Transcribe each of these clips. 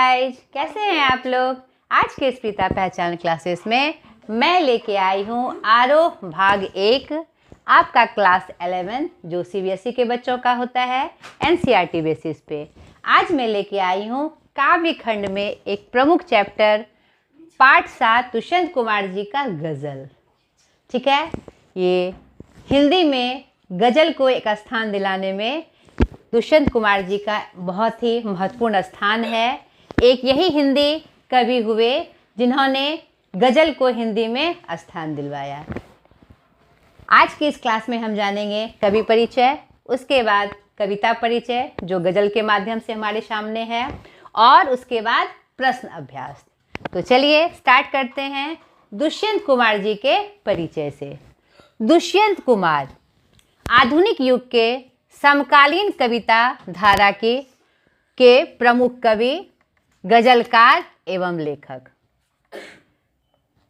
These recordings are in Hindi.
गाइज, कैसे हैं आप लोग। आज के इस पिता पहचान क्लासेस में मैं लेके आई हूँ आरोह भाग 1, आपका क्लास 11 जो सीबीएसई के बच्चों का होता है एनसीईआरटी बेसिस पे। आज मैं लेके आई हूँ काव्य खंड में एक प्रमुख चैप्टर पाठ 7 दुष्यंत कुमार जी का गज़ल। ठीक है, ये हिंदी में गज़ल को एक स्थान दिलाने में दुष्यंत कुमार जी का बहुत ही महत्वपूर्ण स्थान है। एक यही हिंदी कवि हुए जिन्होंने गज़ल को हिंदी में स्थान दिलवाया। आज की इस क्लास में हम जानेंगे कवि परिचय, उसके बाद कविता परिचय जो गज़ल के माध्यम से हमारे सामने है, और उसके बाद प्रश्न अभ्यास। तो चलिए स्टार्ट करते हैं दुष्यंत कुमार जी के परिचय से। दुष्यंत कुमार आधुनिक युग के समकालीन कविता धारा के प्रमुख कवि, गजलकार एवं लेखक।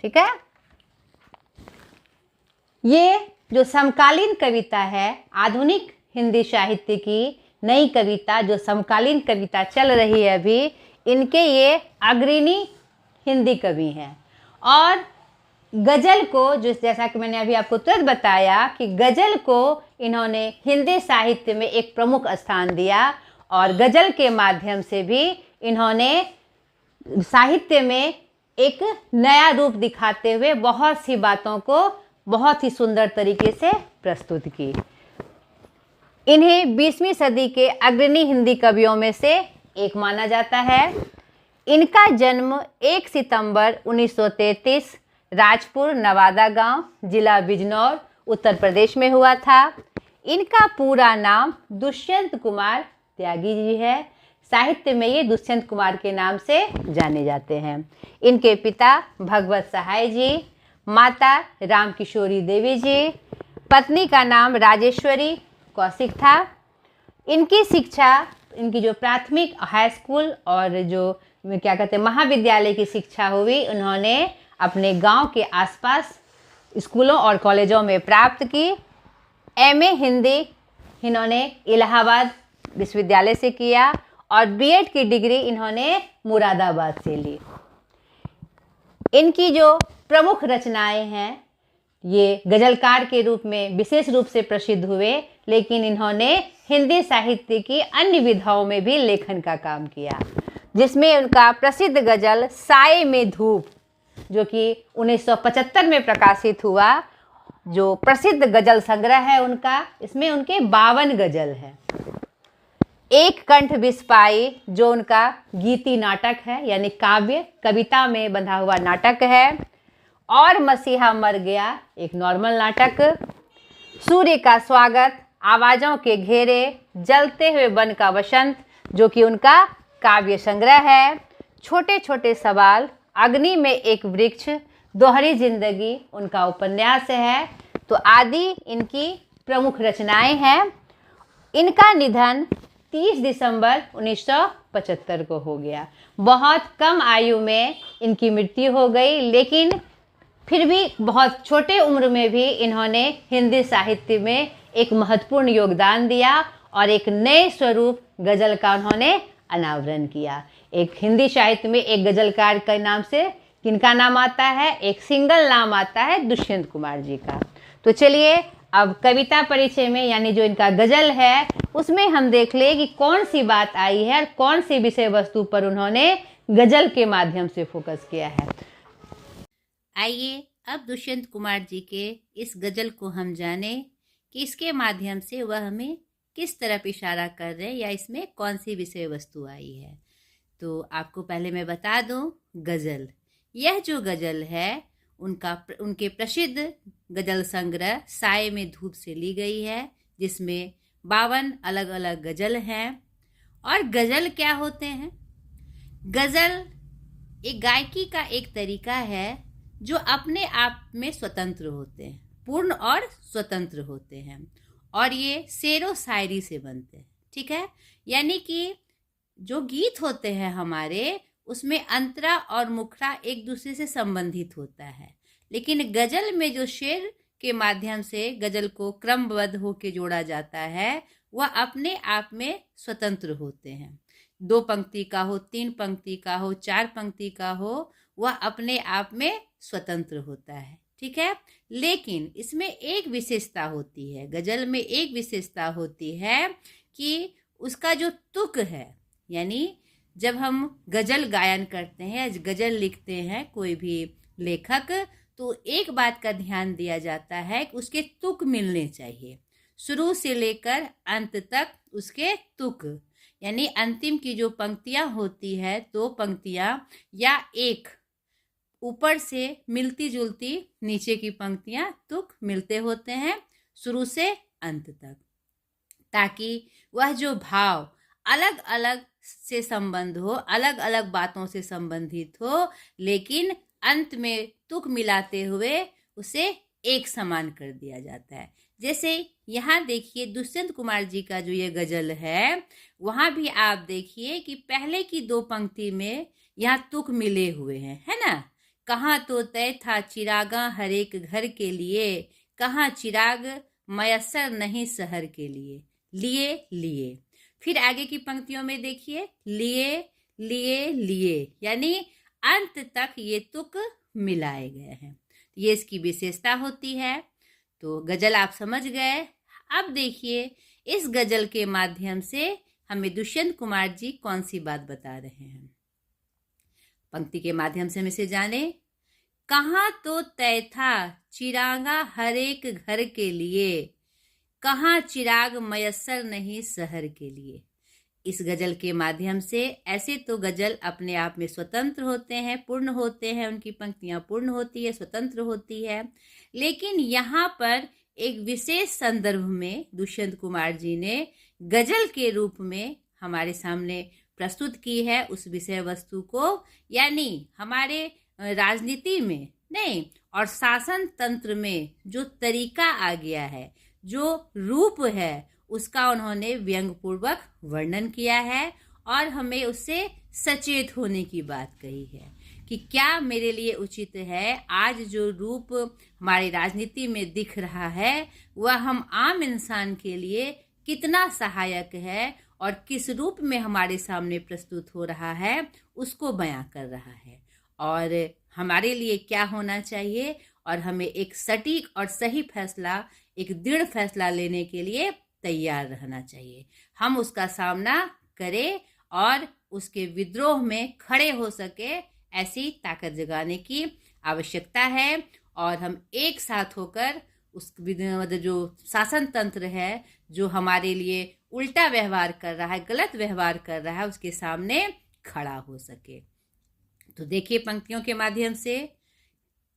ठीक है, ये जो समकालीन कविता है, आधुनिक हिंदी साहित्य की नई कविता जो समकालीन कविता चल रही है अभी, इनके ये अग्रणी हिंदी कवि हैं। और गज़ल को जो जैसा कि मैंने अभी आपको तुरंत बताया कि गज़ल को इन्होंने हिंदी साहित्य में एक प्रमुख स्थान दिया, और गज़ल के माध्यम से भी इन्होंने साहित्य में एक नया रूप दिखाते हुए बहुत सी बातों को बहुत ही सुंदर तरीके से प्रस्तुत की। इन्हें 20वीं सदी के अग्रणी हिंदी कवियों में से एक माना जाता है। इनका जन्म 1 सितंबर 1933 राजपुर नवादा गांव, जिला बिजनौर, उत्तर प्रदेश में हुआ था। इनका पूरा नाम दुष्यंत कुमार त्यागी जी है। साहित्य में ये दुष्यंत कुमार के नाम से जाने जाते हैं। इनके पिता भगवत सहाय जी, माता रामकिशोरी देवी जी, पत्नी का नाम राजेश्वरी कौशिक था। इनकी शिक्षा, इनकी जो प्राथमिक, हाई स्कूल और जो क्या कहते हैं महाविद्यालय की शिक्षा हुई, उन्होंने अपने गांव के आसपास स्कूलों और कॉलेजों में प्राप्त की। एमए हिंदी इन्होंने इलाहाबाद विश्वविद्यालय से किया, और बीएड की डिग्री इन्होंने मुरादाबाद से ली। इनकी जो प्रमुख रचनाएं हैं, ये गज़लकार के रूप में विशेष रूप से प्रसिद्ध हुए, लेकिन इन्होंने हिंदी साहित्य की अन्य विधाओं में भी लेखन का काम किया, जिसमें उनका प्रसिद्ध गज़ल साए में धूप, जो कि 1975 में प्रकाशित हुआ, जो प्रसिद्ध गज़ल संग्रह है उनका, इसमें उनके 52 गज़ल हैं। एक कंठ बिस्पाई जो उनका गीति नाटक है, यानी काव्य कविता में बंधा हुआ नाटक है, और मसीहा मर गया एक नॉर्मल नाटक, सूर्य का स्वागत, आवाज़ों के घेरे, जलते हुए वन का वसंत जो कि उनका काव्य संग्रह है, छोटे छोटे सवाल, अग्नि में एक वृक्ष, दोहरी जिंदगी उनका उपन्यास है। तो आदि इनकी प्रमुख रचनाएं हैं। इनका निधन 30 दिसंबर 1975 को हो गया। बहुत कम आयु में इनकी मृत्यु हो गई, लेकिन फिर भी बहुत छोटे उम्र में भी इन्होंने हिंदी साहित्य में एक महत्वपूर्ण योगदान दिया, और एक नए स्वरूप गज़ल का उन्होंने अनावरण किया। एक हिंदी साहित्य में एक गज़लकार के नाम से किनका नाम आता है, एक सिंगल नाम आता है दुष्यंत कुमार जी का। तो चलिए अब कविता परिचय में, यानी जो इनका गज़ल है, उसमें हम देख ले कि कौन सी बात आई है और कौन सी विषय वस्तु पर उन्होंने गज़ल के माध्यम से फोकस किया है। आइए अब दुष्यंत कुमार जी के इस गज़ल को हम जाने कि इसके माध्यम से वह हमें किस तरफ इशारा कर रहे हैं, या इसमें कौन सी विषय वस्तु आई है। तो आपको पहले मैं बता दूं, गज़ल, यह जो गज़ल है उनके प्रसिद्ध गज़ल संग्रह साए में धूप से ली गई है, जिसमें 52 अलग अलग गज़ल हैं। और गज़ल क्या होते हैं? गज़ल एक गायकी का एक तरीका है जो अपने आप में स्वतंत्र होते हैं, पूर्ण और स्वतंत्र होते हैं, और ये शेरो शायरी से बनते हैं। ठीक है, यानी कि जो गीत होते हैं हमारे, उसमें अंतरा और मुखड़ा एक दूसरे से संबंधित होता है, लेकिन गज़ल में जो शेर के माध्यम से गज़ल को क्रमबद्ध होकर जोड़ा जाता है, वह अपने आप में स्वतंत्र होते हैं। 2 पंक्ति का हो, 3 पंक्ति का हो, 4 पंक्ति का हो, वह अपने आप में स्वतंत्र होता है, ठीक है। लेकिन इसमें एक विशेषता होती है, गजल में एक विशेषता होती है कि उसका जो तुक है, यानी जब हम गजल गायन करते हैं, गजल लिखते हैं कोई भी लेखक, तो एक बात का ध्यान दिया जाता है कि उसके तुक मिलने चाहिए, शुरू से लेकर अंत तक उसके तुक, यानी अंतिम की जो पंक्तियां होती है, 2 पंक्तियां या एक ऊपर से मिलती जुलती नीचे की पंक्तियां तुक मिलते होते हैं शुरू से अंत तक, ताकि वह जो भाव अलग अलग से संबंध हो, अलग अलग बातों से संबंधित हो, लेकिन अंत में तुक मिलाते हुए उसे एक समान कर दिया जाता है। जैसे यहाँ देखिए दुष्यंत कुमार जी का जो ये गजल है, वहाँ भी आप देखिए कि पहले की 2 पंक्ति में यहाँ तुक मिले हुए हैं, है ना। कहाँ तो तय था चिरागा हर एक घर के लिए, कहाँ चिराग मयसर नहीं शहर के लिए, लिए लिए। फिर आगे की पंक्तियों में देखिए लिए लिए लिए, यानी अंत तक ये तुक मिलाए गए हैं। ये इसकी विशेषता होती है। तो गजल आप समझ गए। अब देखिए इस गजल के माध्यम से हमें दुष्यंत कुमार जी कौन सी बात बता रहे हैं। पंक्ति के माध्यम से हम इसे जाने। कहाँ तो तय था चिरागा हर एक घर के लिए, कहाँ चिराग मयसर नहीं शहर के लिए। इस गजल के माध्यम से, ऐसे तो गजल अपने आप में स्वतंत्र होते हैं, पूर्ण होते हैं, उनकी पंक्तियां पूर्ण होती है, स्वतंत्र होती है, लेकिन यहाँ पर एक विशेष संदर्भ में दुष्यंत कुमार जी ने गजल के रूप में हमारे सामने प्रस्तुत की है उस विषय वस्तु को, यानी हमारे राजनीति में नहीं और शासन तंत्र में जो तरीका आ गया है, जो रूप है, उसका उन्होंने व्यंग्यपूर्वक वर्णन किया है और हमें उससे सचेत होने की बात कही है कि क्या मेरे लिए उचित है, आज जो रूप हमारी राजनीति में दिख रहा है वह हम आम इंसान के लिए कितना सहायक है और किस रूप में हमारे सामने प्रस्तुत हो रहा है, उसको बयां कर रहा है। और हमारे लिए क्या होना चाहिए और हमें एक सटीक और सही फैसला, एक दृढ़ फैसला लेने के लिए तैयार रहना चाहिए। हम उसका सामना करें और उसके विद्रोह में खड़े हो सके, ऐसी ताकत जगाने की आवश्यकता है। और हम एक साथ होकर उस जो शासन तंत्र है, जो हमारे लिए उल्टा व्यवहार कर रहा है, गलत व्यवहार कर रहा है, उसके सामने खड़ा हो सके। तो देखिए पंक्तियों के माध्यम से,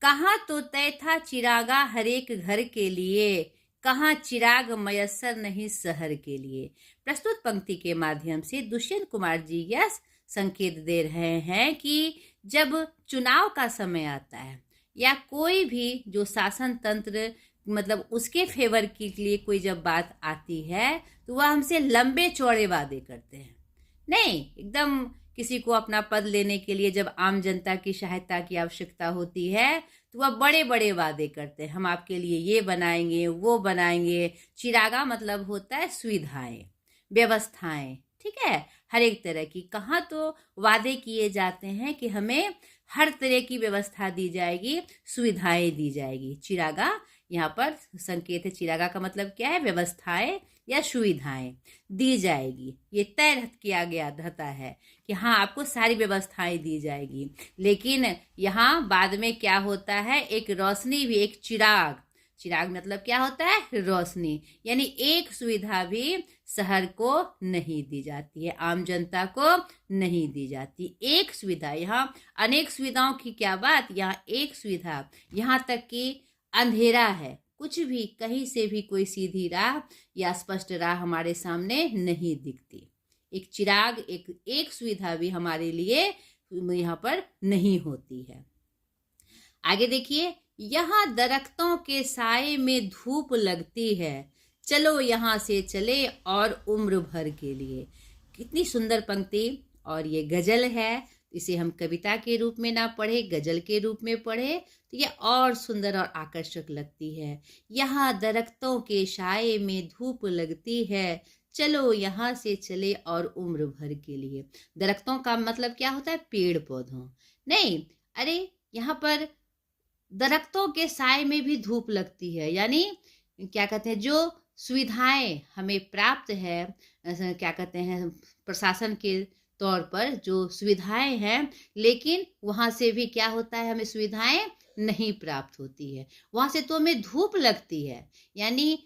कहाँ तो तय था चिरागा हर एक घर के लिए, कहाँ चिराग मयसर नहीं शहर के लिए। प्रस्तुत पंक्ति के माध्यम से दुष्यंत कुमार जी यह संकेत दे रहे हैं कि जब चुनाव का समय आता है या कोई भी जो शासन तंत्र मतलब उसके फेवर के लिए कोई जब बात आती है, तो वह हमसे लंबे चौड़े वादे करते हैं। नहीं, एकदम किसी को अपना पद लेने के लिए जब आम जनता की सहायता की आवश्यकता होती है, तो वह बड़े बड़े वादे करते हैं, हम आपके लिए ये बनाएंगे, वो बनाएंगे। चिरागा मतलब होता है सुविधाएं, व्यवस्थाएं, ठीक है, हर एक तरह की। कहाँ तो वादे किए जाते हैं कि हमें हर तरह की व्यवस्था दी जाएगी, सुविधाएं दी जाएगी। चिरागा यहाँ पर संकेत है। चिरागा का मतलब क्या है? व्यवस्थाएं या सुविधाएं दी जाएगी। ये तय किया गया रहता है कि हाँ, आपको सारी व्यवस्थाएं दी जाएगी। लेकिन यहाँ बाद में क्या होता है, एक रोशनी भी, एक चिराग, चिराग मतलब क्या होता है? रोशनी, यानी एक सुविधा भी शहर को नहीं दी जाती है, आम जनता को नहीं दी जाती। एक सुविधा, यहाँ अनेक सुविधाओं की क्या बात, यहाँ एक सुविधा, यहाँ तक कि अंधेरा है, कुछ भी कहीं से भी कोई सीधी राह या स्पष्ट राह हमारे सामने नहीं दिखती। एक चिराग, एक सुविधा भी हमारे लिए यहाँ पर नहीं होती है। आगे देखिए, यहाँ दरख्तों के साए में धूप लगती है, चलो यहाँ से चले और उम्र भर के लिए। कितनी सुंदर पंक्ति। और ये गजल है, इसे हम कविता के रूप में ना पढ़े, गजल के रूप में पढ़े तो ये और सुंदर और आकर्षक लगती है। यहाँ दरख्तों के साए में धूप लगती है, चलो यहाँ से चले और उम्र भर के लिए। दरख्तों का मतलब क्या होता है? पेड़ पौधों। नहीं, अरे यहाँ पर दरख्तों के साए में भी धूप लगती है, यानी क्या कहते हैं, जो सुविधाएं हमें प्राप्त है, क्या कहते हैं, प्रशासन के तौर पर जो सुविधाएं हैं, लेकिन वहाँ से भी क्या होता है, हमें सुविधाएं नहीं प्राप्त होती है। वहाँ से तो हमें धूप लगती है, यानी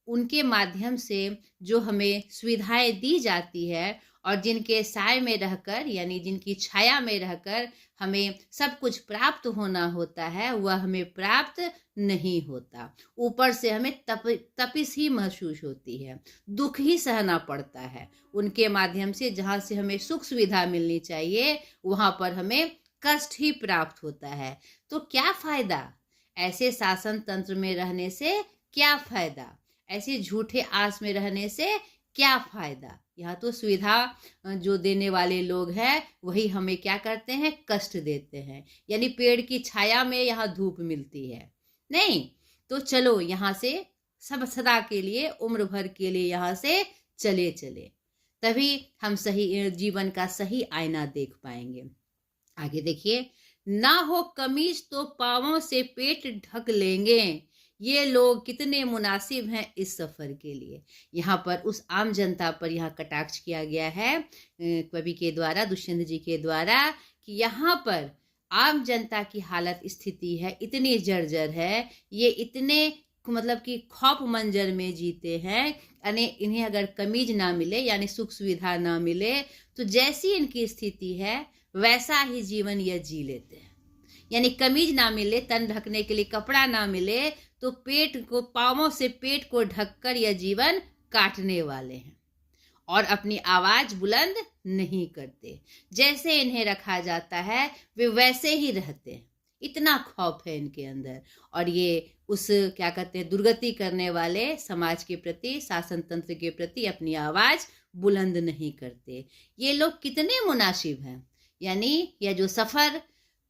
उनके माध्यम से जो हमें सुविधाएं दी जाती है और जिनके साए में रहकर, यानी जिनकी छाया में रहकर हमें सब कुछ प्राप्त होना होता है, वह हमें प्राप्त नहीं होता। ऊपर से हमें तपिश ही महसूस होती है, दुख ही सहना पड़ता है। उनके माध्यम से जहाँ से हमें सुख सुविधा मिलनी चाहिए, वहाँ पर हमें कष्ट ही प्राप्त होता है। तो क्या फायदा ऐसे शासन तंत्र में रहने से? क्या फायदा ऐसे झूठे आस में रहने से? क्या फायदा? यहाँ तो सुविधा जो देने वाले लोग हैं वही हमें क्या करते हैं? कष्ट देते हैं। यानी पेड़ की छाया में यहाँ धूप मिलती है नहीं, तो चलो यहाँ से सब सदा के लिए, उम्र भर के लिए यहाँ से चले चले, तभी हम सही जीवन का सही आईना देख पाएंगे। आगे देखिए, ना हो कमीज तो पांवों से पेट ढक लेंगे। ये लोग कितने मुनासिब हैं इस सफर के लिए। यहाँ पर उस आम जनता पर यहाँ कटाक्ष किया गया है कवि के द्वारा, दुष्यंत जी के द्वारा, कि यहाँ पर आम जनता की हालत स्थिति है, इतनी जर्जर है, ये इतने मतलब कि खौफ मंजर में जीते हैं। यानी इन्हें अगर कमीज ना मिले, यानी सुख सुविधा ना मिले, तो जैसी इनकी स्थिति है वैसा ही जीवन यह जी लेते हैं। यानी कमीज ना मिले, तन ढकने के लिए कपड़ा ना मिले, तो पेट को, पांवों से पेट को ढककर यह जीवन काटने वाले हैं और अपनी आवाज बुलंद नहीं करते। जैसे इन्हें रखा जाता है वे वैसे ही रहते हैं, इतना खौफ है इनके अंदर। और ये उस क्या कहते हैं, दुर्गति करने वाले समाज के प्रति, शासन तंत्र के प्रति अपनी आवाज बुलंद नहीं करते। ये लोग कितने मुनासिब हैं। यानी यह जो सफर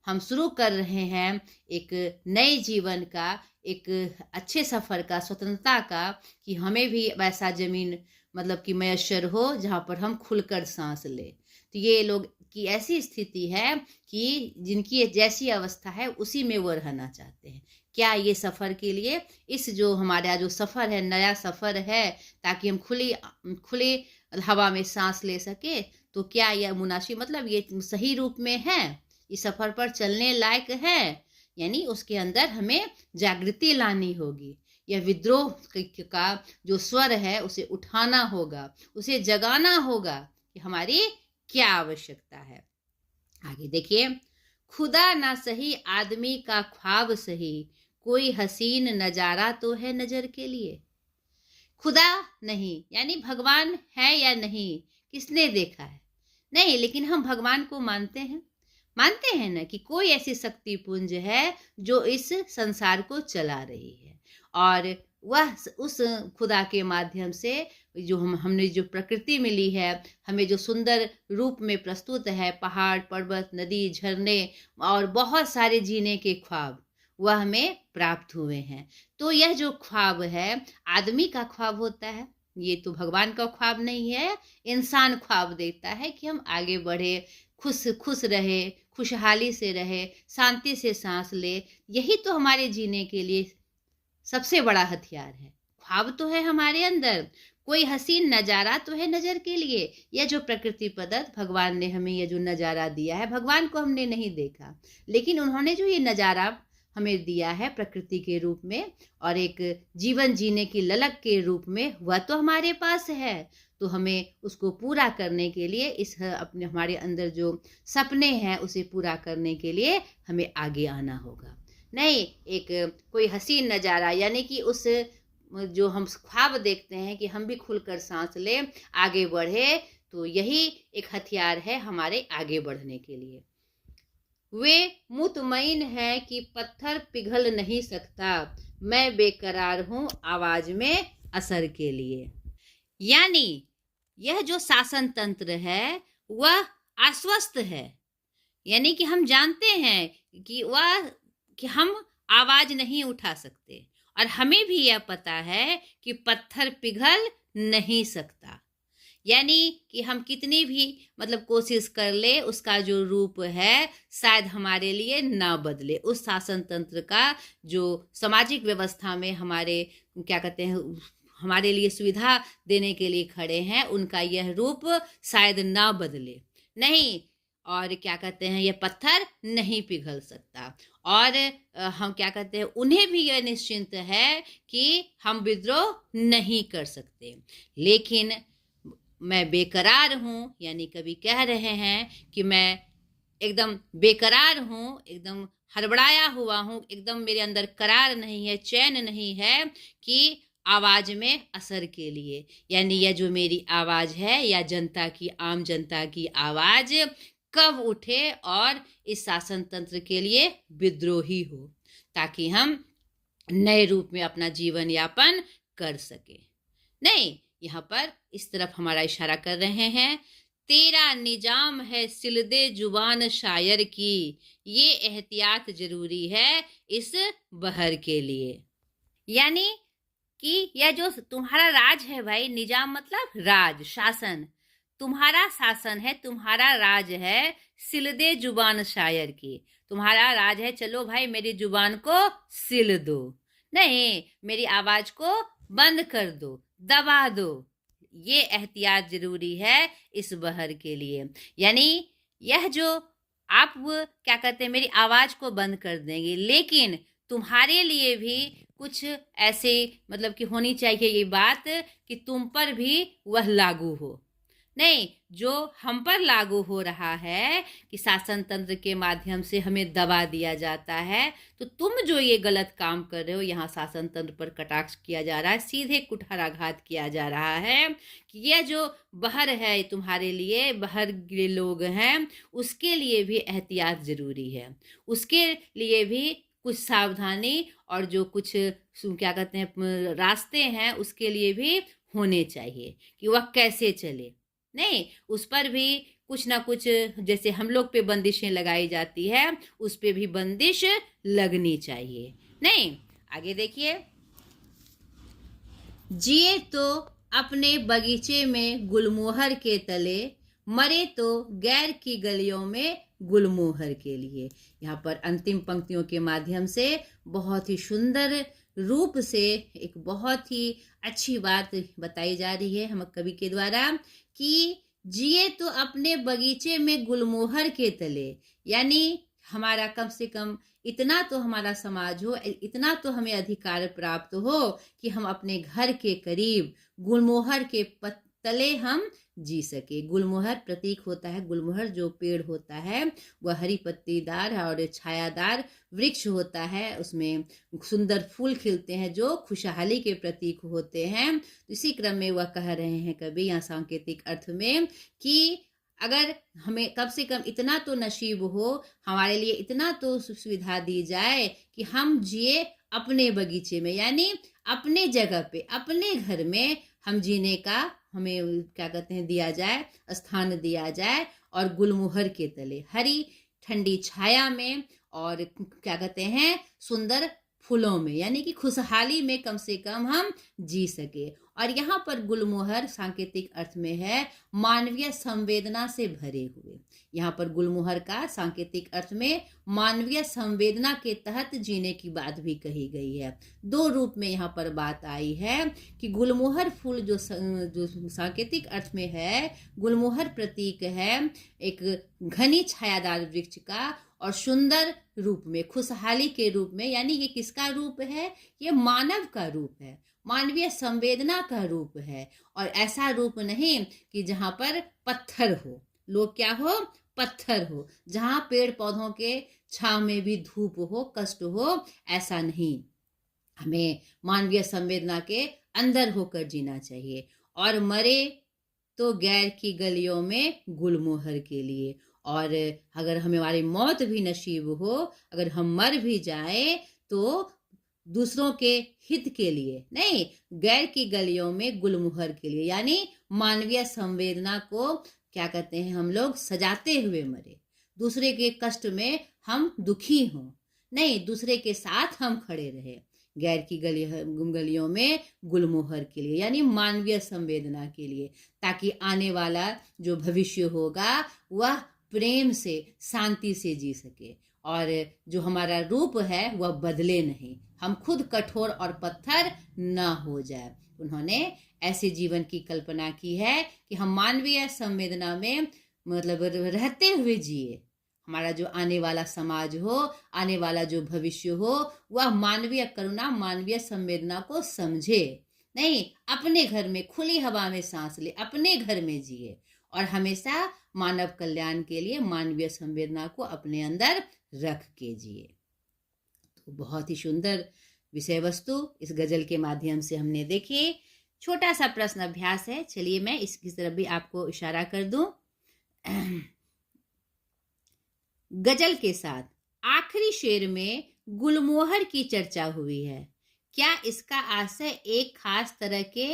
हम शुरू कर रहे हैं, एक नए जीवन का, एक अच्छे सफर का, स्वतंत्रता का, कि हमें भी वैसा जमीन मतलब कि मयस्सर हो जहाँ पर हम खुलकर सांस ले। तो ये लोग की ऐसी स्थिति है कि जिनकी जैसी अवस्था है उसी में वो रहना चाहते हैं। क्या ये सफर के लिए, इस जो हमारा जो सफर है, नया सफर है, ताकि हम खुली हवा में सांस ले सके, तो क्या यह मुनासिब, मतलब ये सही रूप में है, इस सफर पर चलने लायक है? यानी उसके अंदर हमें जागृति लानी होगी। यह विद्रोह का जो स्वर है उसे उठाना होगा, उसे जगाना होगा कि हमारी क्या आवश्यकता है। आगे देखिए, खुदा ना सही आदमी का ख्वाब सही, कोई हसीन नजारा तो है नजर के लिए। खुदा नहीं, यानी भगवान है या नहीं, किसने देखा है? नहीं, लेकिन हम भगवान को मानते हैं ना, कि कोई ऐसी शक्ति पुंज है जो इस संसार को चला रही है, और वह उस खुदा के माध्यम से जो हमने जो प्रकृति मिली है, हमें जो सुंदर रूप में प्रस्तुत है, पहाड़, पर्वत, नदी, झरने और बहुत सारे जीने के ख्वाब, वह हमें प्राप्त हुए हैं। तो यह जो ख्वाब है आदमी का ख्वाब होता है, ये तो भगवान का ख्वाब नहीं है। इंसान ख्वाब देखता है कि हम आगे बढ़े, खुश रहे, खुशहाली से रहे, शांति से सांस ले। यही तो हमारे जीने के लिए सबसे बड़ा हथियार है। ख्वाब तो है हमारे अंदर, कोई हसीन नज़ारा तो है नज़र के लिए। यह जो प्रकृति प्रदत्त भगवान ने हमें यह जो नज़ारा दिया है, भगवान को हमने नहीं देखा, लेकिन उन्होंने जो ये नज़ारा हमें दिया है प्रकृति के रूप में और एक जीवन जीने की ललक के रूप में, वह तो हमारे पास है। तो हमें उसको पूरा करने के लिए, इस अपने हमारे अंदर जो सपने हैं उसे पूरा करने के लिए हमें आगे आना होगा। नहीं एक कोई हसीन नज़ारा, यानी कि उस जो हम ख्वाब देखते हैं कि हम भी खुलकर सांस ले, आगे बढ़े, तो यही एक हथियार है हमारे आगे बढ़ने के लिए। वे मुतमईन है कि पत्थर पिघल नहीं सकता, मैं बेकरार हूँ आवाज में असर के लिए। यानी यह जो शासन तंत्र है वह आश्वस्त है, यानी कि हम जानते हैं कि हम आवाज नहीं उठा सकते, और हमें भी यह पता है कि पत्थर पिघल नहीं सकता। यानी कि हम कितनी भी मतलब कोशिश कर ले, उसका जो रूप है शायद हमारे लिए ना बदले। उस शासन तंत्र का जो सामाजिक व्यवस्था में हमारे क्या कहते हैं हमारे लिए सुविधा देने के लिए खड़े हैं, उनका यह रूप शायद ना बदले। नहीं, और क्या कहते हैं, यह पत्थर नहीं पिघल सकता। और हम क्या कहते हैं, उन्हें भी यह निश्चिंत है कि हम विद्रोह नहीं कर सकते। लेकिन मैं बेकरार हूँ, यानी कवि कह रहे हैं कि मैं एकदम बेकरार हूँ, एकदम हड़बड़ाया हुआ हूँ, एकदम मेरे अंदर करार नहीं है, चैन नहीं है कि आवाज में असर के लिए, यानी यह जो मेरी आवाज है या जनता की, आम जनता की आवाज कब उठे और इस शासन तंत्र के लिए विद्रोही हो, ताकि हम नए रूप में अपना जीवन यापन कर सके। नहीं, यहाँ पर इस तरफ हमारा इशारा कर रहे हैं, तेरा निजाम है सिलदे जुबान शायर की, ये एहतियात जरूरी है इस बहर के लिए। यानी कि यह जो तुम्हारा राज है भाई, निजाम मतलब राज, शासन, तुम्हारा शासन है, तुम्हारा राज है सिलदे जुबान शायर की, तुम्हारा राज है, चलो भाई मेरी जुबान को सिल दो, नहीं मेरी आवाज को बंद कर दो, दबा दो, ये एहतियात जरूरी है इस बहर के लिए। यानी यह जो आप क्या कहते हैं मेरी आवाज को बंद कर देंगे, लेकिन तुम्हारे लिए भी कुछ ऐसे मतलब कि होनी चाहिए ये बात कि तुम पर भी वह लागू हो। नहीं, जो हम पर लागू हो रहा है कि शासन तंत्र के माध्यम से हमें दबा दिया जाता है, तो तुम जो ये गलत काम कर रहे हो, यहाँ शासन तंत्र पर कटाक्ष किया जा रहा है, सीधे कुठाराघात किया जा रहा है कि यह जो बहर है तुम्हारे लिए, बहर के लोग हैं, उसके लिए भी एहतियात जरूरी है, उसके लिए भी कुछ सावधानी और जो कुछ क्या कहते हैं रास्ते हैं उसके लिए भी होने चाहिए कि वह कैसे चले। नहीं, उस पर भी कुछ ना कुछ, जैसे हम लोग पे बंदिशें लगाई जाती है, उस पे भी बंदिश लगनी चाहिए। नहीं, आगे देखिए, जिए तो अपने बगीचे में गुलमोहर के तले, मरे तो गैर की गलियों में गुलमोहर के लिए। यहाँ पर अंतिम पंक्तियों के माध्यम से बहुत ही सुंदर रूप से एक बहुत ही अच्छी बात बताई जा रही है हम कवि के द्वारा कि जिए तो अपने बगीचे में गुलमोहर के तले, यानी हमारा कम से कम इतना तो हमारा समाज हो, इतना तो हमें अधिकार प्राप्त हो कि हम अपने घर के करीब गुलमोहर के तले हम जी सके। गुलमोहर प्रतीक होता है, गुलमोहर जो पेड़ होता है वह हरी पत्तीदार और छायादार वृक्ष होता है, उसमें सुंदर फूल खिलते हैं जो खुशहाली के प्रतीक होते हैं। इसी क्रम में वह कह रहे हैं कवि यहाँ सांकेतिक अर्थ में कि अगर हमें कम से कम इतना तो नसीब हो, हमारे लिए इतना तो सुविधा दी जाए कि हम जिए अपने बगीचे में, यानी अपने जगह पे, अपने घर में हम जीने का हमें क्या कहते हैं दिया जाए, स्थान दिया जाए, और गुलमोहर के तले हरी ठंडी छाया में और क्या कहते हैं सुंदर फूलों में, यानी कि खुशहाली में कम से कम हम जी सके। और यहाँ पर गुलमोहर सांकेतिक अर्थ में है मानवीय संवेदना से भरे हुए। यहाँ पर गुलमोहर का सांकेतिक अर्थ में मानवीय संवेदना के तहत जीने की बात भी कही गई है। दो रूप में यहाँ पर बात आई है कि गुलमोहर फूल जो सांकेतिक अर्थ में है, गुलमोहर प्रतीक है एक घनी छायादार वृक्ष का, और सुंदर रूप में, खुशहाली के रूप में, यानी ये किसका रूप है, ये मानव का रूप है, मानवीय संवेदना का रूप है। और ऐसा रूप नहीं कि जहां पर पत्थर हो, लोग क्या हो, पत्थर हो, जहां पेड़ पौधों के छांव में भी धूप हो, कष्ट हो, ऐसा नहीं। हमें मानवीय संवेदना के अंदर होकर जीना चाहिए। और मरे तो गैर की गलियों में गुलमोहर के लिए, और अगर हमारी मौत भी नसीब हो, अगर हम मर भी जाएं तो दूसरों के हित के लिए नहीं, गैर की गलियों में गुलमोहर के लिए, यानी मानवीय संवेदना को क्या कहते हैं हम लोग सजाते हुए मरे। दूसरे के कष्ट में हम दुखी हों, नहीं दूसरे के साथ हम खड़े रहे, गैर की गलियों में गुलमोहर के लिए, यानी मानवीय संवेदना के लिए, ताकि आने वाला जो भविष्य होगा वह प्रेम से, शांति से जी सके, और जो हमारा रूप है वह बदले नहीं, हम खुद कठोर और पत्थर न हो जाए। उन्होंने ऐसे जीवन की कल्पना की है कि हम मानवीय संवेदना में मतलब रहते हुए जिए, हमारा जो आने वाला समाज हो, आने वाला जो भविष्य हो, वह मानवीय करुणा, मानवीय संवेदना को समझे, नहीं अपने घर में खुली हवा में सांस ले, अपने घर में जिए, और हमेशा मानव कल्याण के लिए मानवीय संवेदना को अपने अंदर रख के जिए। तो बहुत ही सुंदर विषय वस्तु इस गजल के माध्यम से हमने देखी। छोटा सा प्रश्न अभ्यास है, चलिए मैं इसकी तरफ भी आपको इशारा कर दूं। गजल के साथ आखिरी शेर में गुलमोहर की चर्चा हुई है, क्या इसका आशय एक खास तरह के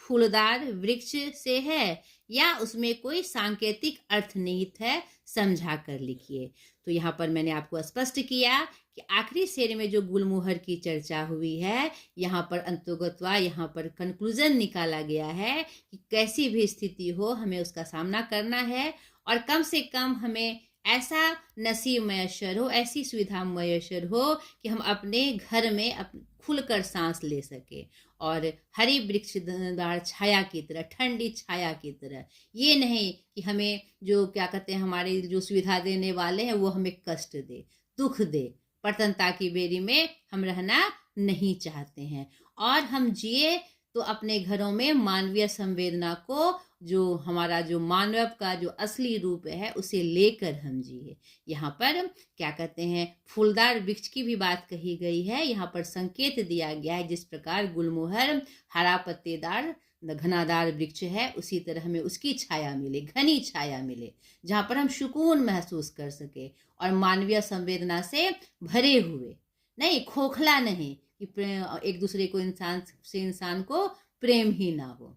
फूलदार वृक्ष से है या उसमें कोई सांकेतिक अर्थ निहित है? समझा कर लिखिए। तो यहाँ पर मैंने आपको स्पष्ट किया कि आखिरी शेर में जो गुलमोहर की चर्चा हुई है, यहाँ पर अंतर्गतवा, यहाँ पर कंक्लूजन निकाला गया है कि कैसी भी स्थिति हो हमें उसका सामना करना है, और कम से कम हमें ऐसा नसीब मयसर हो, ऐसी सुविधा मयसर हो कि हम अपने घर में खुलकर सांस ले सके, और हरी वृक्षदार छाया की तरह, ठंडी छाया की तरह। ये नहीं कि हमें जो क्या कहते हैं हमारे जो सुविधा देने वाले हैं वो हमें कष्ट दे, दुख दे। प्रसन्नता की बेरी में हम रहना नहीं चाहते हैं, और हम जिए तो अपने घरों में मानवीय संवेदना को, जो हमारा जो मानव का जो असली रूप है उसे लेकर हम जिए। यहाँ पर क्या कहते हैं फूलदार वृक्ष की भी बात कही गई है, यहाँ पर संकेत दिया गया है जिस प्रकार गुलमोहर हरा पत्तेदार घनादार वृक्ष है, उसी तरह हमें उसकी छाया मिले, घनी छाया मिले, जहाँ पर हम सुकून महसूस कर सके और मानवीय संवेदना से भरे हुए, नहीं खोखला नहीं कि एक दूसरे को इंसान को प्रेम ही ना हो,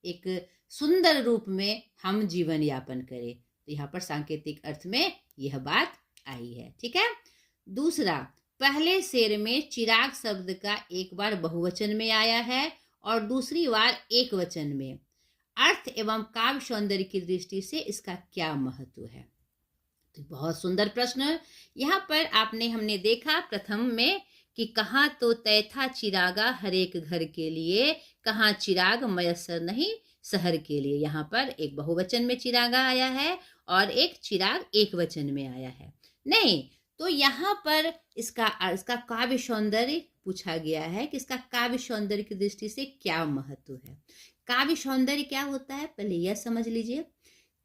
एक सुंदर रूप में हम जीवन यापन करें। तो यहाँ पर सांकेतिक अर्थ में यह बात आई है। ठीक है। दूसरा, पहले शेर में चिराग शब्द का एक बार बहुवचन में आया है और दूसरी बार एक वचन में। अर्थ एवं काव्य सौंदर्य की दृष्टि से इसका क्या महत्व है? तो बहुत सुंदर प्रश्न। यहाँ पर हमने देखा प्रथम में कि कहाँ तो तय था चिरागा हर एक घर के लिए, कहाँ चिराग मयसर नहीं शहर के लिए। यहाँ पर एक बहुवचन में चिरागा आया है और एक चिराग एक वचन में आया है। नहीं तो यहाँ पर इसका काव्य सौंदर्य पूछा गया है कि इसका काव्य सौंदर्य की दृष्टि से क्या महत्व है। काव्य सौंदर्य क्या होता है पहले यह समझ लीजिए।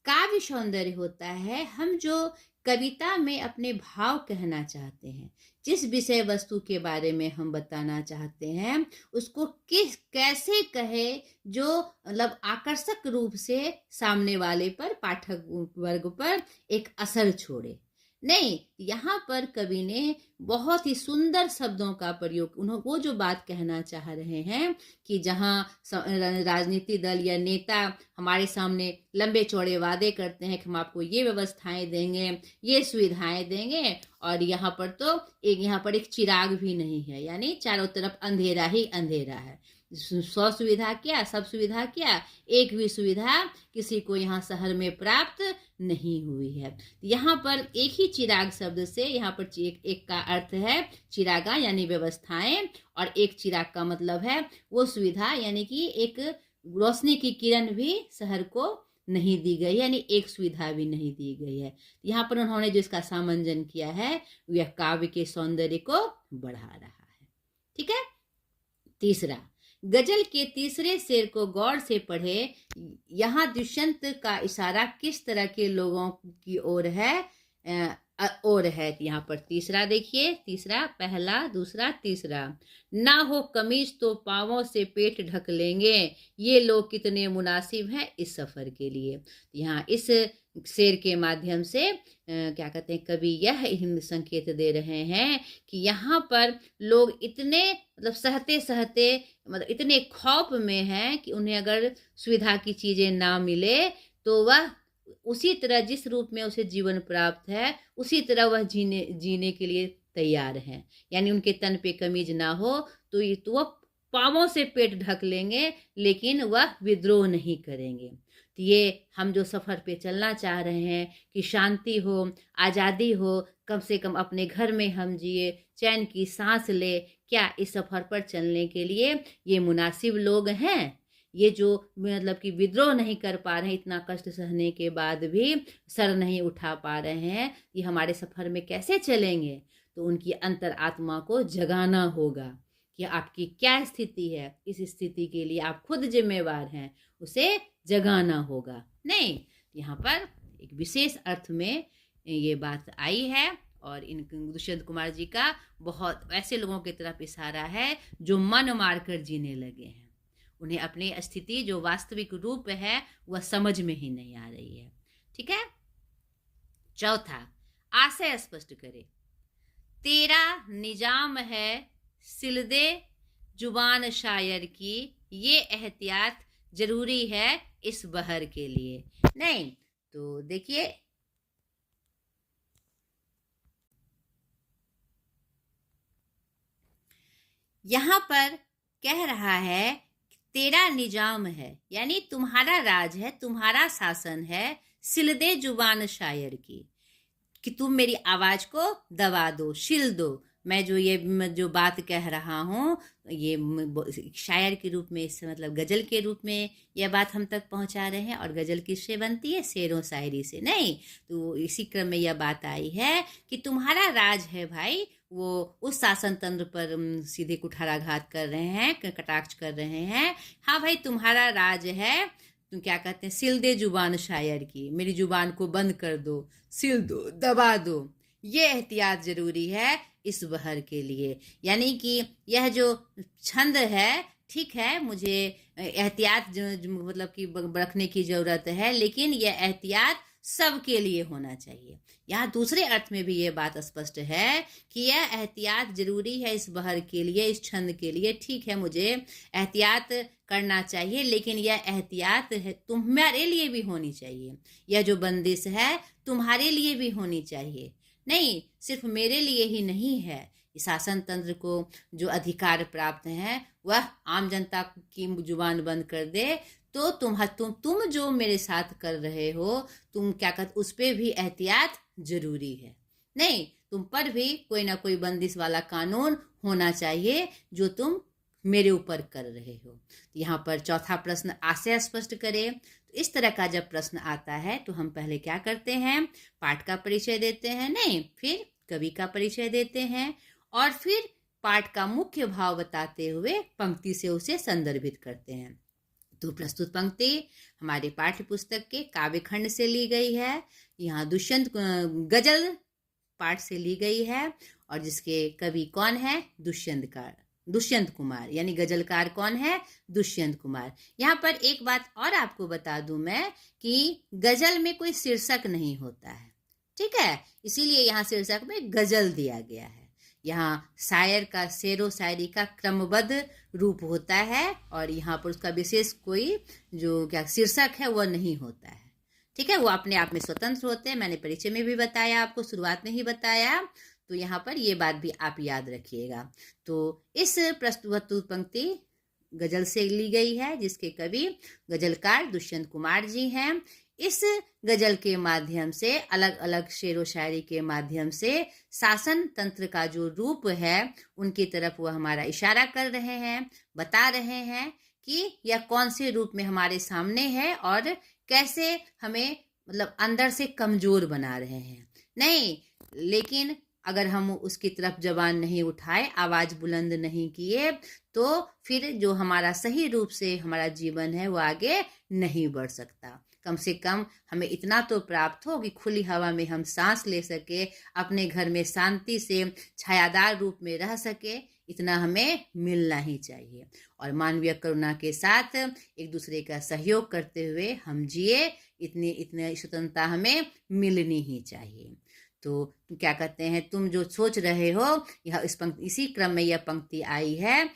काव्य सौंदर्य होता है हम जो कविता में अपने भाव कहना चाहते हैं, जिस विषय वस्तु के बारे में हम बताना चाहते हैं उसको कैसे कहे जो मतलब आकर्षक रूप से सामने वाले पर, पाठक वर्ग पर एक असर छोड़े। नहीं, यहाँ पर कवि ने बहुत ही सुंदर शब्दों का प्रयोग, वो जो बात कहना चाह रहे हैं कि जहाँ राजनीति दल या नेता हमारे सामने लंबे चौड़े वादे करते हैं कि हम आपको ये व्यवस्थाएं देंगे, ये सुविधाएं देंगे, और यहाँ पर एक चिराग भी नहीं है, यानी चारों तरफ अंधेरा ही अंधेरा है। सब सुविधा क्या, एक भी सुविधा किसी को यहाँ शहर में प्राप्त नहीं हुई है। यहाँ पर एक ही चिराग शब्द से यहाँ पर एक का अर्थ है चिरागा यानी व्यवस्थाएं, और एक चिराग का मतलब है वो सुविधा, यानी कि एक रोशनी की किरण भी शहर को नहीं दी गई, यानी एक सुविधा भी नहीं दी गई है। यहाँ पर उन्होंने जो इसका सामंजन किया है वह काव्य के सौंदर्य को बढ़ा रहा है। ठीक है। तीसरा, गजल के तीसरे शेर को गौर से पढ़े। यहाँ दुष्यंत का इशारा किस तरह के लोगों की ओर है? यहाँ पर तीसरा देखिए, तीसरा, पहला, दूसरा, तीसरा। ना हो कमीज तो पांवों से पेट ढक लेंगे, ये लोग कितने मुनासिब हैं इस सफर के लिए। यहाँ इस शेर के माध्यम से क्या कहते हैं कवि यह संकेत दे रहे हैं कि यहाँ पर लोग इतने मतलब सहते सहते मतलब इतने खौफ में हैं कि उन्हें अगर सुविधा की चीजें ना मिले तो वह उसी तरह जिस रूप में उसे जीवन प्राप्त है उसी तरह वह जीने के लिए तैयार हैं। यानी उनके तन पे कमीज ना हो तो वह पाँवों से पेट ढक लेंगे, लेकिन वह विद्रोह नहीं करेंगे। तो ये हम जो सफ़र पे चलना चाह रहे हैं कि शांति हो, आज़ादी हो, कम से कम अपने घर में हम जिए, चैन की सांस ले, क्या इस सफ़र पर चलने के लिए ये मुनासिब लोग हैं? ये जो मतलब कि विद्रोह नहीं कर पा रहे हैं, इतना कष्ट सहने के बाद भी सर नहीं उठा पा रहे हैं, ये हमारे सफ़र में कैसे चलेंगे? तो उनकी अंतर आत्मा को जगाना होगा कि आपकी क्या स्थिति है, इस स्थिति के लिए आप खुद जिम्मेवार हैं, उसे जगाना होगा। नहीं, यहाँ पर एक विशेष अर्थ में ये बात आई है और इन दुष्यंत कुमार जी का बहुत ऐसे लोगों की तरफ इशारा है जो मन मारकर जीने लगे हैं। उन्हें अपनी स्थिति जो वास्तविक रूप है वह समझ में ही नहीं आ रही है। ठीक है। चौथा, आशय स्पष्ट करे। तेरा निजाम है सिलदे जुबान शायर की, ये एहतियात जरूरी है इस बहर के लिए। नहीं तो देखिए, यहां पर कह रहा है तेरा निजाम है, यानी तुम्हारा राज है, तुम्हारा शासन है सिलदे जुबान शायर की, कि तुम मेरी आवाज को दबा दो, शिल दो। मैं जो बात कह रहा हूँ ये शायर के रूप में, इससे मतलब गजल के रूप में यह बात हम तक पहुँचा रहे हैं। और गजल किससे बनती है? शेरों शायरी से। नहीं तो इसी क्रम में यह बात आई है कि तुम्हारा राज है भाई, वो उस शासन तंत्र पर सीधे कुठाराघात कर रहे हैं, कटाक्ष कर रहे हैं। हाँ भाई, तुम्हारा राज है, तुम क्या कहते हैं, सिल दे जुबान शायर की, मेरी जुबान को बंद कर दो, सिल दो, दबा दो। ये एहतियात जरूरी है इस बहर के लिए। यानी कि यह जो छंद है, ठीक है, मुझे एहतियात मतलब कि रखने की जरूरत है, लेकिन यह एहतियात सबके लिए होना चाहिए। यहाँ दूसरे अर्थ में भी ये बात स्पष्ट है कि यह एहतियात जरूरी है इस बहर के लिए, इस छंद के लिए। ठीक है, मुझे एहतियात करना चाहिए, लेकिन यह एहतियात है तुम्हारे लिए भी होनी चाहिए। यह जो बंदिश है तुम्हारे लिए भी होनी चाहिए। नहीं, सिर्फ मेरे लिए ही नहीं है। शासन तंत्र को जो अधिकार प्राप्त है वह आम जनता की जुबान बंद कर दे तो तुम जो मेरे साथ कर रहे हो, तुम क्या कहते, उस पर भी एहतियात जरूरी है। नहीं, तुम पर भी कोई ना कोई बंदिश वाला कानून होना चाहिए जो तुम मेरे ऊपर कर रहे हो। यहाँ पर चौथा प्रश्न, आशय स्पष्ट करे। तो इस तरह का जब प्रश्न आता है तो हम पहले क्या करते हैं? पाठ का परिचय देते हैं, नहीं फिर कवि का परिचय देते हैं, और फिर पाठ का मुख्य भाव बताते हुए पंक्ति से उसे संदर्भित करते हैं। तो प्रस्तुत पंक्ति हमारे पाठ्य पुस्तक के काव्य खंड से ली गई है। यहाँ दुष्यंत गजल पाठ से ली गई है, और जिसके कवि कौन है? दुष्यंत कुमार, यानी गजलकार कौन है? दुष्यंत कुमार। यहाँ पर एक बात और आपको बता दूं मैं कि गजल में कोई शीर्षक नहीं होता है, ठीक है, इसीलिए यहाँ शीर्षक में गजल दिया गया है। यहाँ शायर का शेरो शायरी का क्रमबद्ध रूप होता है, और यहाँ पर उसका विशेष कोई जो क्या शीर्षक है वह नहीं होता है। ठीक है, वो अपने आप में स्वतंत्र होते हैं। मैंने परिचय में भी बताया, आपको शुरुआत में ही बताया, तो यहाँ पर ये बात भी आप याद रखिएगा। तो इस प्रस्तुत पंक्ति गजल से ली गई है, जिसके कवि गजलकार दुष्यंत कुमार जी हैं। इस गजल के माध्यम से, अलग अलग शेरो शायरी के माध्यम से शासन तंत्र का जो रूप है उनकी तरफ वह हमारा इशारा कर रहे हैं, बता रहे हैं कि यह कौन से रूप में हमारे सामने है और कैसे हमें मतलब अंदर से कमजोर बना रहे हैं। नहीं, लेकिन अगर हम उसकी तरफ जबान नहीं उठाए, आवाज बुलंद नहीं किए, तो फिर जो हमारा सही रूप से हमारा जीवन है वो आगे नहीं बढ़ सकता। कम से कम हमें इतना तो प्राप्त हो कि खुली हवा में हम सांस ले सके, अपने घर में शांति से छायादार रूप में रह सके, इतना हमें मिलना ही चाहिए। और मानवीय करुणा के साथ एक दूसरे का सहयोग करते हुए हम जिए, इतनी स्वतंत्रता हमें मिलनी ही चाहिए। तो क्या कहते हैं, तुम जो सोच रहे हो, यह इसी क्रम में यह पंक्ति आई है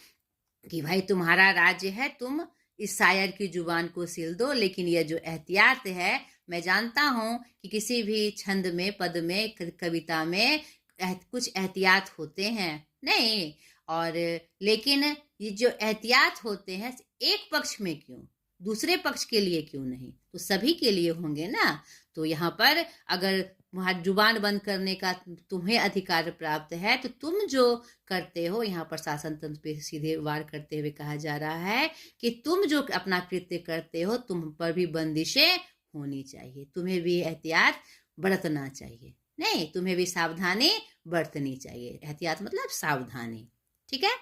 कि भाई तुम्हारा राज्य है, तुम इस शायर की जुबान को सिल दो। लेकिन यह जो एहतियात है, मैं जानता हूँ कि किसी भी छंद में, पद में, कविता में कुछ एहतियात होते हैं नहीं, और लेकिन ये जो एहतियात होते हैं एक पक्ष में क्यों, दूसरे पक्ष के लिए क्यों नहीं, तो सभी के लिए होंगे ना। तो यहाँ पर अगर वहाँ जुबान बंद करने का तुम्हें अधिकार प्राप्त है, तो तुम जो करते हो, यहाँ पर शासन तंत्र पे सीधे वार करते हुए कहा जा रहा है कि तुम जो अपना कृत्य करते हो, तुम पर भी बंदिशें होनी चाहिए, तुम्हें भी एहतियात बरतना चाहिए, नहीं, तुम्हें भी सावधानी बरतनी चाहिए। एहतियात मतलब सावधानी, ठीक है।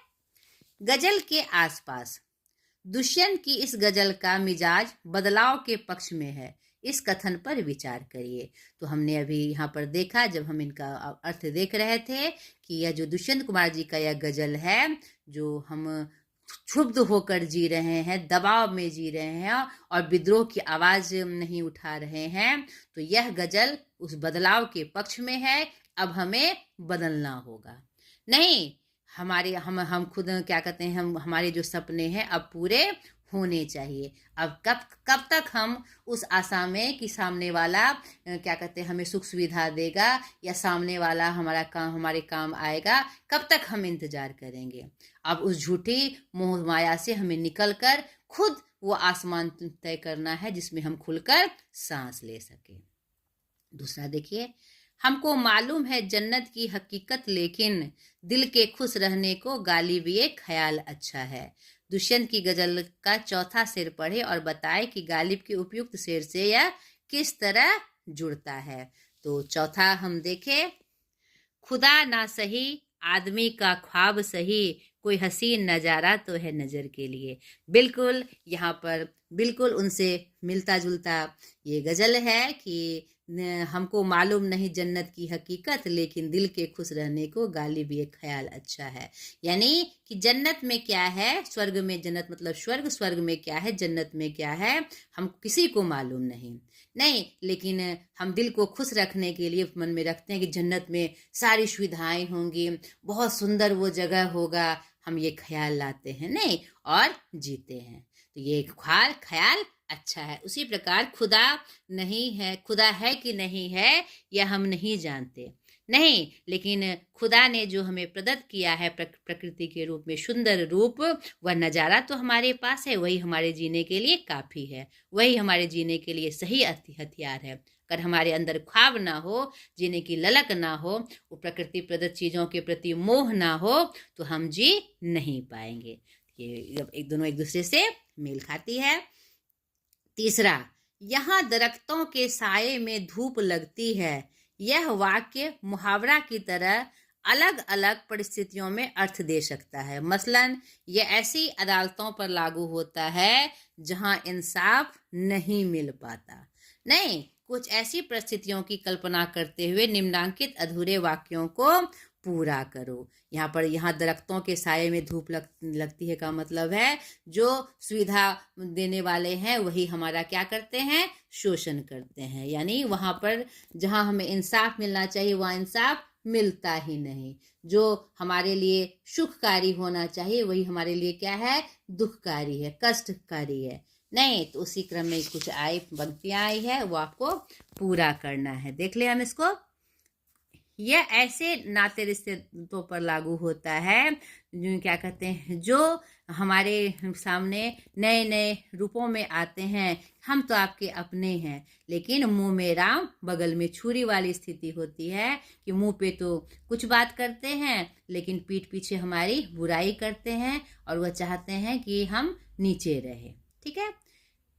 गजल के आसपास दुष्यंत की इस गजल का मिजाज बदलाव के पक्ष में है, इस कथन पर विचार करिए। तो हमने अभी यहाँ पर देखा, जब हम इनका अर्थ देख रहे थे, कि यह जो दुष्यंत कुमार जी का यह गजल है, जो हम क्षुब्ध होकर जी रहे हैं, दबाव में जी रहे हैं और विद्रोह की आवाज नहीं उठा रहे हैं, तो यह गजल उस बदलाव के पक्ष में है। अब हमें बदलना होगा, नहीं हमारे हम खुद क्या कहते हैं, हम हमारे जो सपने हैं अब पूरे होने चाहिए। अब कब तक हम उस आशा में कि सामने वाला क्या कहते हैं हमें सुख सुविधा देगा, या सामने वाला हमारे काम आएगा, कब तक हम इंतजार करेंगे। अब उस झूठी मोह माया से हमें निकलकर खुद वो आसमान तय करना है जिसमें हम खुलकर सांस ले सके। दूसरा देखिए, हमको मालूम है जन्नत की हकीकत, लेकिन दिल के खुश रहने को गालिब ये ख्याल अच्छा है। दुष्यंत की गजल का चौथा शेर पढ़े और बताए कि गालिब के उपयुक्त शेर से यह किस तरह जुड़ता है। तो चौथा हम देखें, खुदा ना सही आदमी का ख्वाब सही, कोई हसीन नज़ारा तो है नज़र के लिए। बिल्कुल यहाँ पर बिल्कुल उनसे मिलता जुलता ये गजल है कि हमको मालूम नहीं जन्नत की हकीकत, लेकिन दिल के खुश रहने को गालिब ये ख्याल अच्छा है। यानी कि जन्नत में क्या है, स्वर्ग में, जन्नत मतलब स्वर्ग, स्वर्ग में क्या है, जन्नत में क्या है, हम किसी को मालूम नहीं, लेकिन हम दिल को खुश रखने के लिए मन में रखते हैं कि जन्नत में सारी सुविधाएं होंगी, बहुत सुंदर वो जगह होगा, हम ये ख्याल लाते हैं नहीं, और जीते हैं। तो ये ख्याल अच्छा है। उसी प्रकार खुदा नहीं है, खुदा है कि नहीं है यह हम नहीं जानते, नहीं, लेकिन खुदा ने जो हमें प्रदत्त किया है प्रकृति के रूप में सुंदर रूप, वह नज़ारा तो हमारे पास है, वही हमारे जीने के लिए काफ़ी है, वही हमारे जीने के लिए सही हथियार है। अगर हमारे अंदर ख्वाब ना हो, जीने की ललक ना हो, वो प्रकृति प्रदत्त चीज़ों के प्रति मोह ना हो, तो हम जी नहीं पाएंगे। ये दोनों एक दूसरे से मेल खाती है। तीसरा, यहाँ दरख्तों के साये में धूप लगती है, यह वाक्य मुहावरा की तरह अलग अलग परिस्थितियों में अर्थ दे सकता है। मसलन यह ऐसी अदालतों पर लागू होता है जहां इंसाफ नहीं मिल पाता। नहीं, कुछ ऐसी परिस्थितियों की कल्पना करते हुए निम्नांकित अधूरे वाक्यों को पूरा करो। यहाँ दरख्तों के साये में धूप लगती है का मतलब है जो सुविधा देने वाले हैं वही हमारा क्या करते हैं, शोषण करते हैं। यानी वहाँ पर जहाँ हमें इंसाफ मिलना चाहिए वहाँ इंसाफ मिलता ही नहीं। जो हमारे लिए सुखकारी होना चाहिए वही हमारे लिए क्या है, दुखकारी है, कष्टकारी है। नहीं, तो उसी क्रम में कुछ पंक्तियां आई है, वो आपको पूरा करना है। देख ले हम इसको। यह ऐसे नाते रिश्तों पर लागू होता है जो क्या कहते हैं, जो हमारे सामने नए नए रूपों में आते हैं। हम तो आपके अपने हैं, लेकिन मुंह में राम बगल में छुरी वाली स्थिति होती है कि मुंह पे तो कुछ बात करते हैं लेकिन पीठ पीछे हमारी बुराई करते हैं और वह चाहते हैं कि हम नीचे रहे। ठीक है,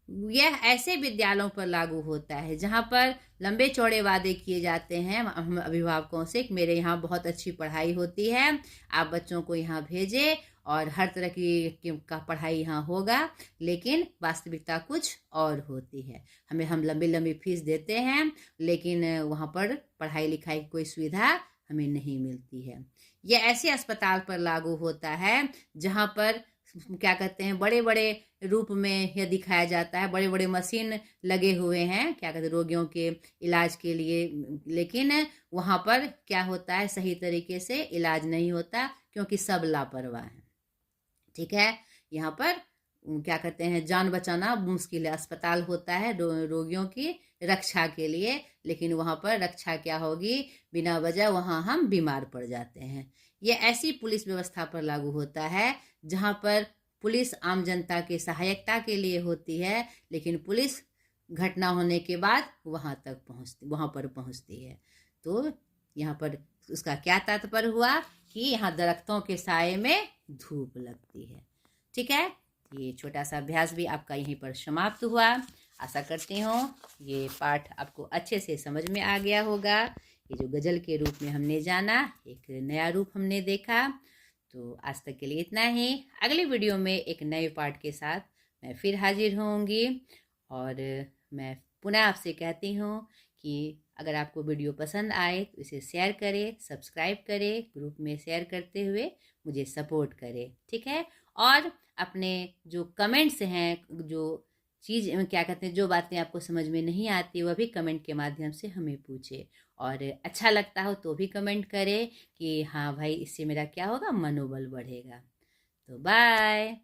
यह ऐसे विद्यालयों पर लागू होता है जहाँ पर लंबे चौड़े वादे किए जाते हैं हम अभिभावकों से कि मेरे यहाँ बहुत अच्छी पढ़ाई होती है, आप बच्चों को यहाँ भेजें और हर तरह की का पढ़ाई यहाँ होगा, लेकिन वास्तविकता कुछ और होती है। हम लंबी लंबी फीस देते हैं लेकिन वहाँ पर पढ़ाई लिखाई की कोई सुविधा हमें नहीं मिलती है। यह ऐसे अस्पताल पर लागू होता है जहाँ पर क्या कहते हैं, बड़े बड़े रूप में यह दिखाया जाता है, बड़े बड़े मशीन लगे हुए हैं क्या कहते हैं रोगियों के इलाज के लिए, लेकिन वहाँ पर क्या होता है, सही तरीके से इलाज नहीं होता क्योंकि सब लापरवाह हैं। ठीक है, यहाँ पर क्या कहते हैं, जान बचाना मुश्किल है। अस्पताल होता है रोगियों की रक्षा के लिए, लेकिन वहाँ पर रक्षा क्या होगी, बिना वजह वहाँ हम बीमार पड़ जाते हैं। ये ऐसी पुलिस व्यवस्था पर लागू होता है जहाँ पर पुलिस आम जनता के सहायता के लिए होती है, लेकिन पुलिस घटना होने के बाद वहाँ पर पहुँचती है। तो यहाँ पर उसका क्या तात्पर्य हुआ कि यहाँ दरख्तों के साए में धूप लगती है। ठीक है, ये छोटा सा अभ्यास भी आपका यहीं पर समाप्त हुआ। आशा करती हूँ ये पाठ आपको अच्छे से समझ में आ गया होगा। ये जो गज़ल के रूप में हमने जाना, एक नया रूप हमने देखा। तो आज तक के लिए इतना ही। अगले वीडियो में एक नए पाठ के साथ मैं फिर हाजिर होंगी। और मैं पुनः आपसे कहती हूँ कि अगर आपको वीडियो पसंद आए तो इसे शेयर करें, सब्सक्राइब करें, ग्रुप में शेयर करते हुए मुझे सपोर्ट करें। ठीक है, और अपने जो कमेंट्स हैं, जो चीज़ क्या कहते हैं, जो बातें आपको समझ में नहीं आती वह भी कमेंट के माध्यम से हमें पूछे। और अच्छा लगता हो तो भी कमेंट करें कि हाँ भाई, इससे मेरा क्या होगा, मनोबल बढ़ेगा। तो बाय।